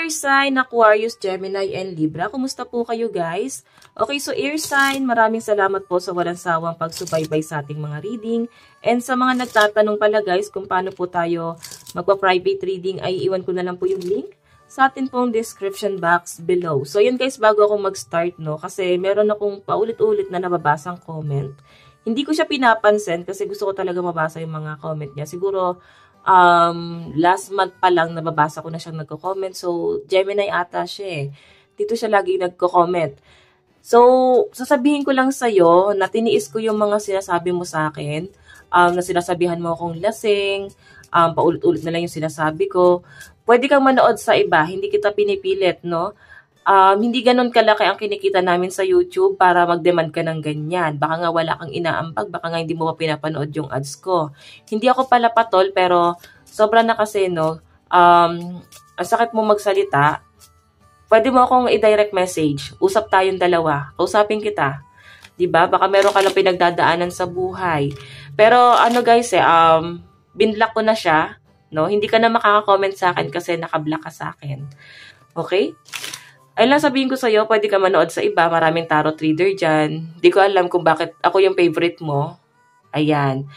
air sign, Aquarius, Gemini, and Libra. Kumusta po kayo guys? Okay, so air sign, maraming salamat po sa walang sawang pagsubaybay sa ating mga reading. And sa mga nagtatanong pala guys kung paano po tayo magpa-private reading, ay iwan ko na lang po yung link sa atin pong description box below. So yun guys, bago ako mag-start, no, kasi meron akong paulit-ulit na nababasang comment. Hindi ko siya pinapansin kasi gusto ko talaga mabasa yung mga comment niya. Siguro, last month pa lang nababasa ko na siyang nagko-comment. So, Gemini ata siya eh. Dito siya lagi nagko-comment. So, sasabihin ko lang sa'yo na tiniis ko yung mga sinasabi mo sa akin. Na sinasabihan mo akong lasing. Paulit-ulit na lang yung sinasabi ko. Pwede kang manood sa iba. Hindi kita pinipilit, no? Hindi ganun kalaki ang kinikita namin sa YouTube para mag-demand ka ng ganyan. Baka nga wala kang inaambag, baka nga hindi mo pa pinapanood yung ads ko. Hindi ako pala patol, pero sobra na kasi, no? Ang sakit mo magsalita. Pwede mo akong i-direct message. Usap tayong dalawa. Kausapin kita. Diba? Baka meron ka lang pinagdadaanan sa buhay. Pero ano guys binlock ko na siya. No? Hindi ka na makaka-comment sa akin kasi nakablock ka sa akin. Okay? Ayun lang sabihin ko sa'yo, pwede ka manood sa iba. Maraming tarot reader dyan. Di ko alam kung bakit ako yung favorite mo. Ayan.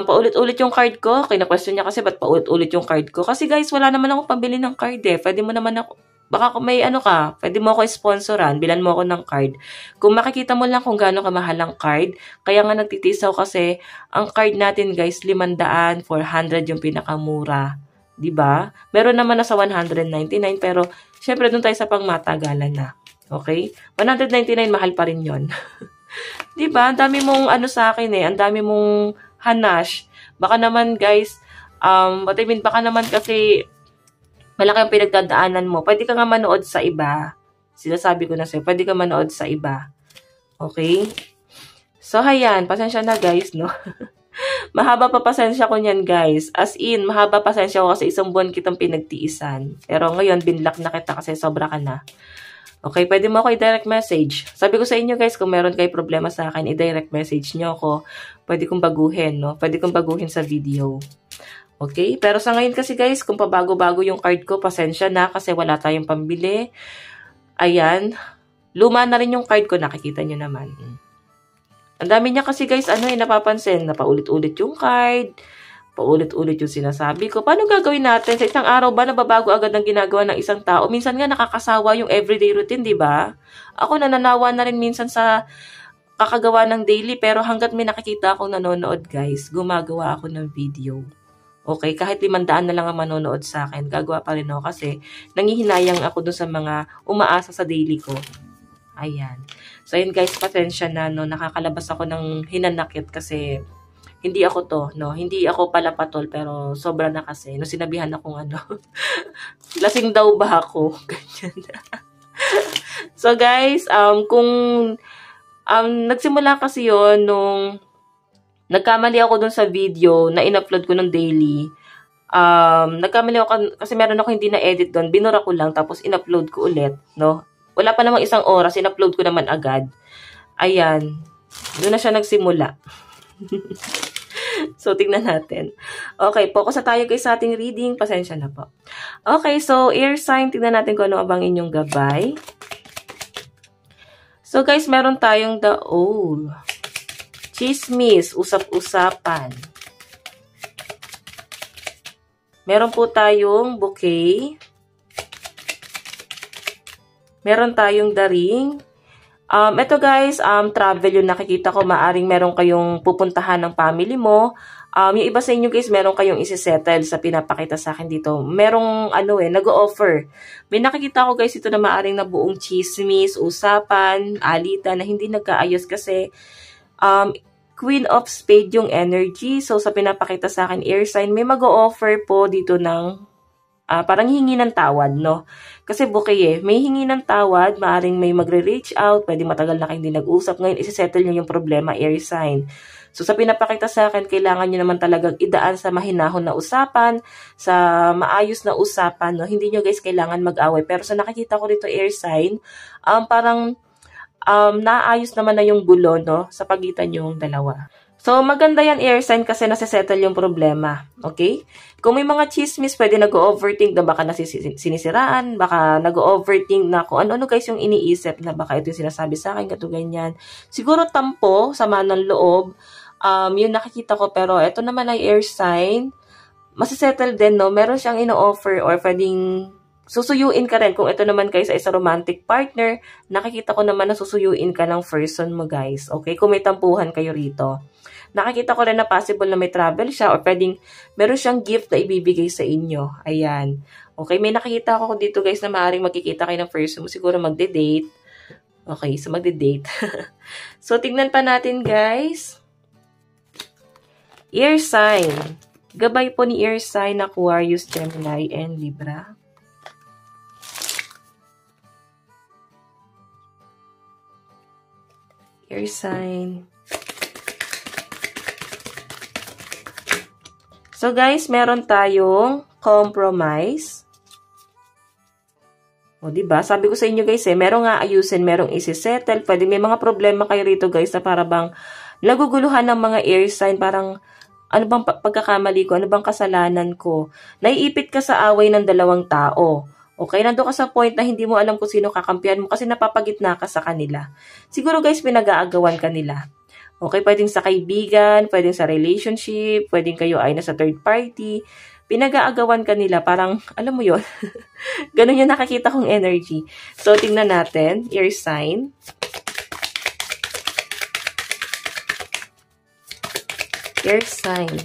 Paulit-ulit yung card ko. Kina-question niya kasi ba't paulit-ulit yung card ko? Kasi guys, wala naman akong pambili ng card eh. Pwede mo naman ako, baka may ano ka, pwede mo ako sponsoran, bilan mo ako ng card. Kung makikita mo lang kung gaano kamahal ang card, kaya nga nagtitisaw kasi ang card natin guys, 500, 400 yung pinakamura. Diba? Meron naman na sa 199 pero syempre doon tayo sa pangmatagalan na. Okay? 199 mahal pa rin yon. Diba? Ang dami mong ano sa akin eh. Ang dami mong hanash. Baka naman guys, baka naman kasi malaki ang pinagdadaanan mo. Pwede ka nga manood sa iba. Sinasabi ko na sa'yo, pwede ka manood sa iba. Okay? So, ayan. Pasensya na guys, no? Mahaba pa pasensya ko niyan guys. As in, mahaba pasensya ko kasi isang buwan kitang pinagtiisan. Pero ngayon, binlock na kita kasi sobra ka na. Okay, pwede mo ako i-direct message. Sabi ko sa inyo guys, kung meron kayo problema sa akin, i-direct message nyo ako. Pwede kong baguhin, no? Pwede kong baguhin sa video. Okay? Pero sa ngayon kasi guys, kung pabago-bago yung card ko, pasensya na kasi wala tayong pambili. Ayan. Luma na rin yung card ko, nakikita nyo naman. Ang dami niya kasi guys, napapansin, na paulit-ulit yung card, paulit-ulit yung sinasabi ko. Paano gagawin natin? Sa isang araw ba, nababago agad ang ginagawa ng isang tao? Minsan nga nakakasawa yung everyday routine, di ba? Ako nananawa na rin minsan sa kakagawa ng daily, pero hanggat may nakikita akong nanonood guys, gumagawa ako ng video. Okay, kahit 500 na lang ang manonood sa akin, gagawa pa rin ako kasi nangihinayang ako dun sa mga umaasa sa daily ko. Ayan. So, yun guys, pasensya na, no? Nakakalabas ako ng hinanakit kasi hindi ako to, no? Hindi ako pala patol, pero sobra na kasi. No, sinabihan akong lasing daw ba ako? Ganyan. So, guys, kung nagsimula kasi yon nung nagkamali ako dun sa video na in-upload ko ng daily. Nagkamali ako kasi meron ako hindi na-edit dun. Binura ko lang, tapos in-upload ko ulit, no? Wala pa namang isang oras, in-upload ko naman agad. Ayan. Doon na siya nagsimula. So, tingnan natin. Okay, focus na tayo guys sa ating reading. Pasensya na po. Okay, so, air sign. Tingnan natin kung ano abang inyong gabay. So, guys, meron tayong the owl. Chismis, usap-usapan. Meron po tayong bouquet. Meron tayong the ring. Ito guys, travel yung nakikita ko. Maaring meron kayong pupuntahan ng family mo. Yung iba sa inyo guys, meron kayong isi-settle sa pinapakita sa akin dito. Merong nag-o-offer. May nakikita ko guys ito na maaring na buong chismis, usapan, alitan na hindi nagkaayos kasi Queen of Spade yung energy. So sa pinapakita sa akin air sign, may mag-o-offer po dito ng parang hingi ng tawad, no? Kasi bouquet may hingi ng tawad, maaring may magre-reach out, pwede matagal na kayo hindi nag-usap. Ngayon, isi-settle nyo yung problema, air sign. So, sa pinapakita sa akin, kailangan nyo naman talagang idaan sa mahinahon na usapan, sa maayos na usapan, no? Hindi nyo guys kailangan mag-away. Pero sa nakikita ko dito, air sign, parang naayos naman na yung gulo, no? Sa pagitan yung dalawa. So, maganda yan air sign kasi nasisettle yung problema. Okay? Kung may mga chismis, pwede nag-overthink na baka sinisiraan, baka nag-overthink na kung ano-ano guys yung iniisip na baka ito yung sinasabi sa akin, kato ganyan. Siguro tampo, sama ng loob, yung nakikita ko, pero ito naman ay air sign, masisettle din, no? Meron siyang ino-offer or pwedeng susuyuin ka rin. Kung ito naman guys ay sa romantic partner, nakikita ko naman na susuyuin ka ng person mo guys. Okay? Kung may tampuhan kayo rito. Nakikita ko rin na possible na may travel siya or pwedeng meron siyang gift na ibibigay sa inyo. Ayan. Okay, may nakikita ko dito guys na maaaring magkikita kayo ng person mo. Siguro magde-date. Okay, so magde-date. So, tignan pa natin guys. Air sign. Gabay po ni air sign Aquarius, Gemini, and Libra. Air sign. So guys, meron tayong compromise. O diba? Sabi ko sa inyo guys merong aayusin, merong isi-settle. Pwede may mga problema kayo rito guys na para bang naguguluhan ng mga air sign. Parang ano bang pagkakamali ko? Ano bang kasalanan ko? Naiipit ka sa away ng dalawang tao. Okay, nando ka sa point na hindi mo alam kung sino kakampihan mo kasi napapagitna ka sa kanila. Siguro guys, pinag-aagawan ka nila. Okay, pwedeng sa kaibigan, pwedeng sa relationship, pwedeng kayo ay nasa third party. Pinag-aagawan ka nila, parang, alam mo yun, ganun yung nakakita kong energy. So, tingnan natin, air sign. Air sign.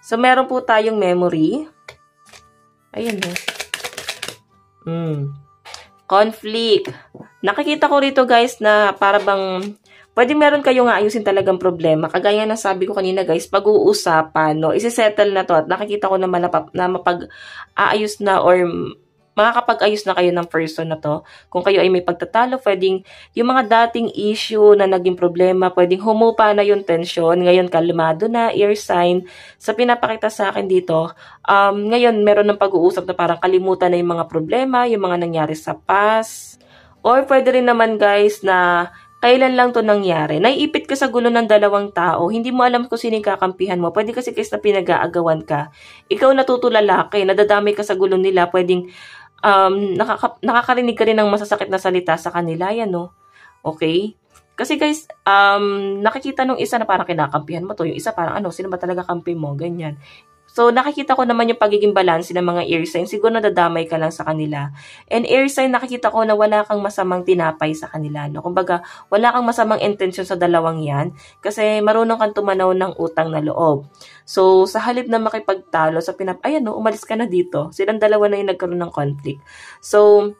So, meron po tayong memory. Ayan o. Conflict. Nakikita ko rito guys na para bang pwede meron kayong ayusin talagang problema. Kagaya ng sabi ko kanina guys, pag-uusapan, no, isi-settle na to at nakikita ko naman na mapag-aayos na or makakapag-ayos na kayo ng person na to. Kung kayo ay may pagtatalo, pwedeng yung mga dating issue na naging problema, pwedeng humupa na yung tension. Ngayon, kalmado na, air sign. Sa pinapakita sa akin dito, ngayon, meron ng pag-uusap na parang kalimutan na yung mga problema, yung mga nangyari sa past. Or pwede rin naman guys na kailan lang to nangyari. Naiipit ka sa gulo ng dalawang tao. Hindi mo alam kung sino yung kakampihan mo. Pwede kasi guys na pinag-aagawan ka. Ikaw natutulalaki, nadadamay ka sa gulo nila. Pwedeng nakakarinig ka rin ng masasakit na salita sa kanila. Yan, no? Okay? Kasi guys, nakikita nung isa na parang kinakampihan mo to. Yung isa parang sino ba talaga kampi mo? Ganyan. So, nakikita ko naman yung pagiging balanse ng mga air sign. Siguro nadadamay ka lang sa kanila. And air sign, nakikita ko na wala kang masamang tinapay sa kanila. No? Kumbaga, wala kang masamang intention sa dalawang yan. Kasi marunong kang tumanaw ng utang na loob. So, sa halip na makipagtalo sa ayan no, umalis ka na dito. Silang dalawa na yung nagkaroon ng conflict. So,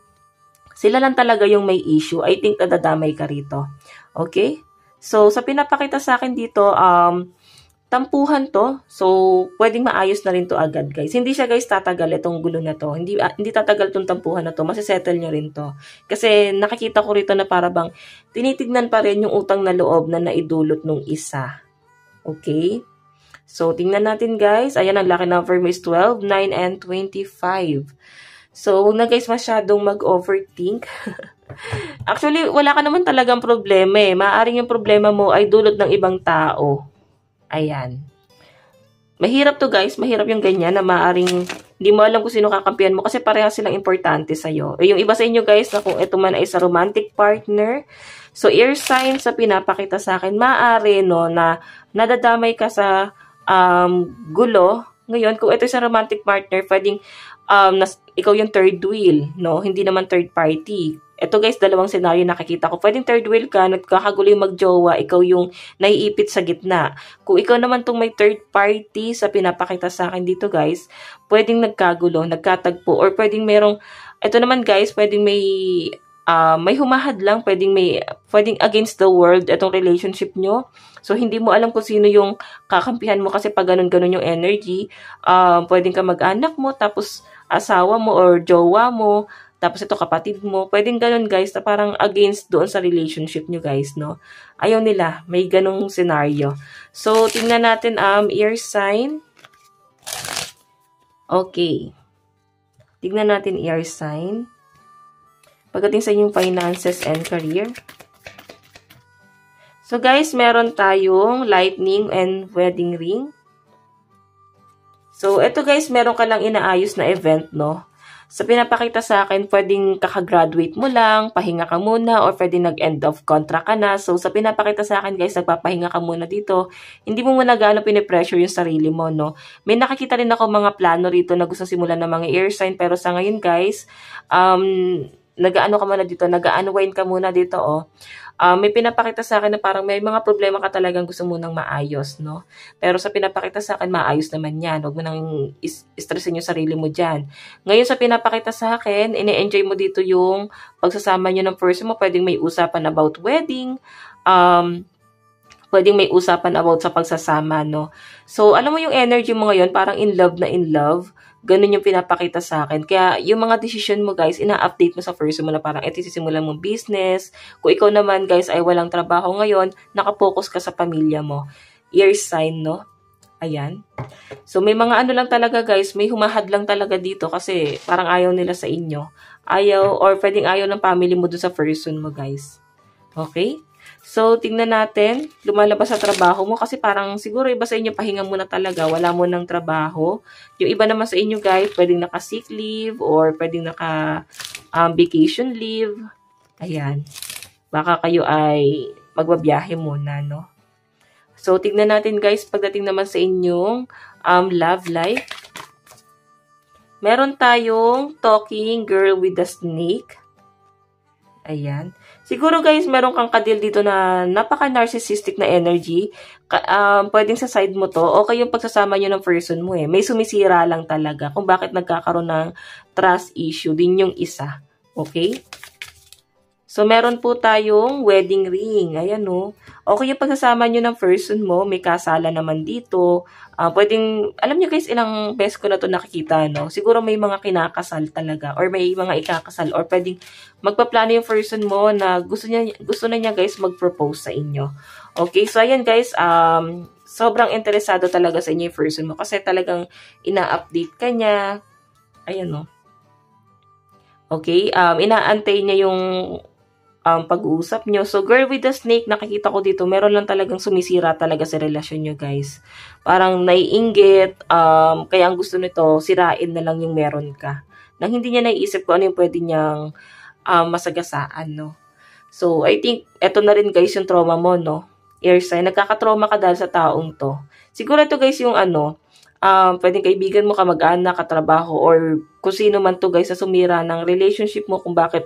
sila lang talaga yung may issue. I think nadadamay ka rito. Okay? So, sa pinapakita sa akin dito, tampuhan to. So, pwedeng maayos na rin to agad, guys. Hindi siya, guys, tatagal itong gulo na to. Hindi tatagal itong tampuhan na to. Masisettle nyo rin to. Kasi, nakikita ko rito na para bang tinitignan pa rin yung utang na loob na naidulot nung isa. Okay? So, tingnan natin, guys. Ayan, ang lucky number mo is 12, 9, and 25. So, huwag na, guys, masyadong mag-overthink. Actually, wala ka naman talagang problema eh. Maaaring yung problema mo ay dulot ng ibang tao. Ayan. Mahirap to guys. Mahirap yung ganyan na maaaring hindi mo alam kung sino kakampihan mo kasi parehas silang importante sa'yo. Yung iba sa inyo guys na kung ito man ay sa romantic partner. So, air sign sa pinapakita sa akin. Maaari no na nadadamay ka sa gulo. Ngayon, kung ito sa romantic partner, pwedeng ikaw yung third wheel. No? Hindi naman third party. Ito guys, dalawang senaryo nakikita ko. Pwedeng third wheel ka, nagkakagulo yung magjowa, ikaw yung naiipit sa gitna. Kung ikaw naman tong may third party sa pinapakita sa akin dito guys, pwedeng nagkagulo, nagkatagpo, or pwedeng merong, ito naman guys, pwedeng may humahad lang, pwedeng against the world itong relationship nyo. So, hindi mo alam kung sino yung kakampihan mo kasi pag ganun-ganun yung energy, pwedeng ka mag-anak mo, tapos asawa mo or jowa mo, tapos ito kapatid mo. Pwedeng ganun guys na parang against doon sa relationship nyo guys, no? Ayaw nila. May ganung scenario. So, tingnan natin air sign. Okay. Tingnan natin air sign. Pagdating sa inyong finances and career. So guys, meron tayong lightning and wedding ring. So ito guys, meron ka lang inaayos na event, no? Sa pinapakita sa akin, pwedeng kakagraduate mo lang, pahinga ka muna, or pwedeng nag-end of contract ka na. So, sa pinapakita sa akin, guys, nagpapahinga ka muna dito. Hindi mo muna gaano pinipressure yung sarili mo, no? May nakakita rin ako mga plano rito na gusto simulan ng mga air sign. Pero sa ngayon, guys, nag-ano ka muna dito, nag-unwind ka muna dito, oh. May pinapakita sa akin na parang may mga problema ka talagang gusto mo nang maayos, no? Pero sa pinapakita sa akin, maayos naman yan. Huwag mo nang stressin yung sarili mo dyan. Ngayon sa pinapakita sa akin, ine-enjoy mo dito yung pagsasama nyo ng person mo. Pwedeng may usapan about wedding, pwedeng may usapan about sa pagsasama, no? So, alam mo yung energy mo ngayon, parang in love na in love. Ganun yung pinapakita sa akin. Kaya, yung mga decision mo, guys, ina-update mo sa person mo na parang ito sisimulan mong business. Kung ikaw naman, guys, ay walang trabaho ngayon, nakapokus ka sa pamilya mo. Air sign, no? Ayan. So, may mga ano lang talaga, guys, may humahad lang talaga dito kasi parang ayaw nila sa inyo. Ayaw, or pwedeng ayaw ng family mo dun sa person mo, guys. Okay? So, tingnan natin, lumalabas sa trabaho mo kasi parang siguro iba sa inyo pahinga muna talaga, wala mo ng trabaho. Yung iba naman sa inyo guys, pwedeng naka-sick leave or pwedeng naka-vacation leave. Ayan. Baka kayo ay magbabiyahe muna, no? So, tingnan natin guys, pagdating naman sa inyong love life. Meron tayong talking girl with the snake. Ayan. Siguro guys, meron kang kadil dito na napaka-narcissistic na energy. Pwedeng sa side mo to, o kayong pagsasama nyo ng person mo eh. May sumisira lang talaga kung bakit nagkakaroon ng trust issue din yung isa. Okay? So, meron po tayong wedding ring. Ayan o. O kaya pagsasama nyo ng person mo, may kasala naman dito. Pwedeng, alam nyo guys, ilang beses ko na to nakikita, no? Siguro may mga kinakasal talaga. Or may mga ikakasal. Or pwedeng magpaplano yung person mo na gusto na niya guys mag-propose sa inyo. Okay, so ayan guys, sobrang interesado talaga sa inyo yung person mo. Kasi talagang ina-update ka niya. Ayan o. Okay, inaantay niya yung pag-uusap nyo. So, girl with the snake, nakikita ko dito, meron lang talagang sumisira talaga sa relasyon nyo, guys. Parang naiinggit, kaya ang gusto nito, sirain na lang yung meron ka. Nang hindi niya naiisip kung ano yung pwede niyang masagasaan, no? So, I think, eto na rin, guys, yung trauma mo, no? Air sign, nagkakatrauma ka dahil sa taong to. Siguro ito, guys, yung pwedeng kaibigan mo, kamag-anak, katrabaho, or kung sino man to, guys, sa sumira ng relationship mo, kung bakit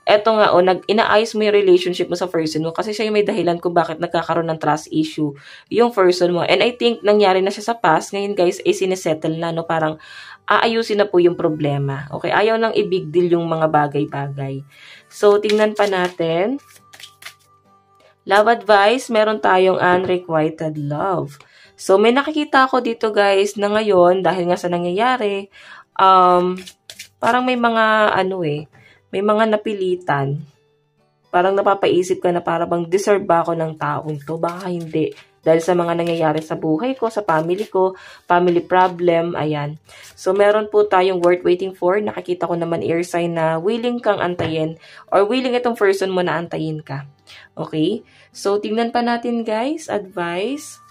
eto nga, inaayos mo yung relationship mo sa person mo kasi siya yung may dahilan kung bakit nagkakaroon ng trust issue yung person mo. And I think nangyari na siya sa past. Ngayon guys, ay sinesettle na, no? Parang aayusin na po yung problema. Okay, ayaw nang i-big deal yung mga bagay-bagay. So, tingnan pa natin. Love advice, meron tayong unrequited love. So, may nakikita ako dito guys na ngayon, dahil nga sa nangyayari, parang may mga may mga napilitan. Parang napapaisip ka na para bang deserve ba ako ng taong to? Baka hindi. Dahil sa mga nangyayari sa buhay ko, sa family ko, family problem, ayan. So, meron po tayong worth waiting for. Nakikita ko naman air sign na willing kang antayin or willing itong person mo na antayin ka. Okay? So, tingnan pa natin guys. Advice.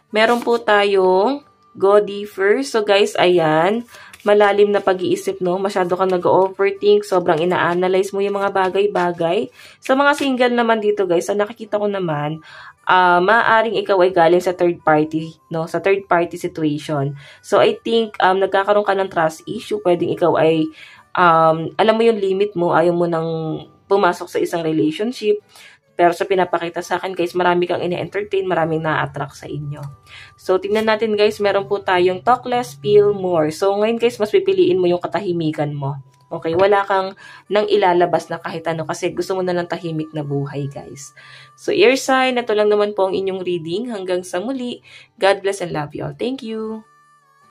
Meron po tayong go deeper. So, guys, ayan. Malalim na pag-iisip, no? Masyado kang nag-overthink, sobrang ina-analyze mo yung mga bagay-bagay. Sa mga single naman dito, guys, sa nakikita ko naman, maaaring ikaw ay galing sa third party, no? Sa third party situation. So, I think, nagkakaroon ka ng trust issue, pwedeng ikaw ay, alam mo yung limit mo, ayaw mo nang pumasok sa isang relationship. Pero sa pinapakita sa akin, guys, marami kang ina-entertain, maraming na-attract sa inyo. So, tingnan natin, guys, meron po tayong talk less, feel more. So, ngayon, guys, mas pipiliin mo yung katahimikan mo. Okay? Wala kang nang ilalabas na kahit ano kasi gusto mo na lang tahimik na buhay, guys. So, air sign, ito lang naman po ang inyong reading. Hanggang sa muli, God bless and love you all. Thank you!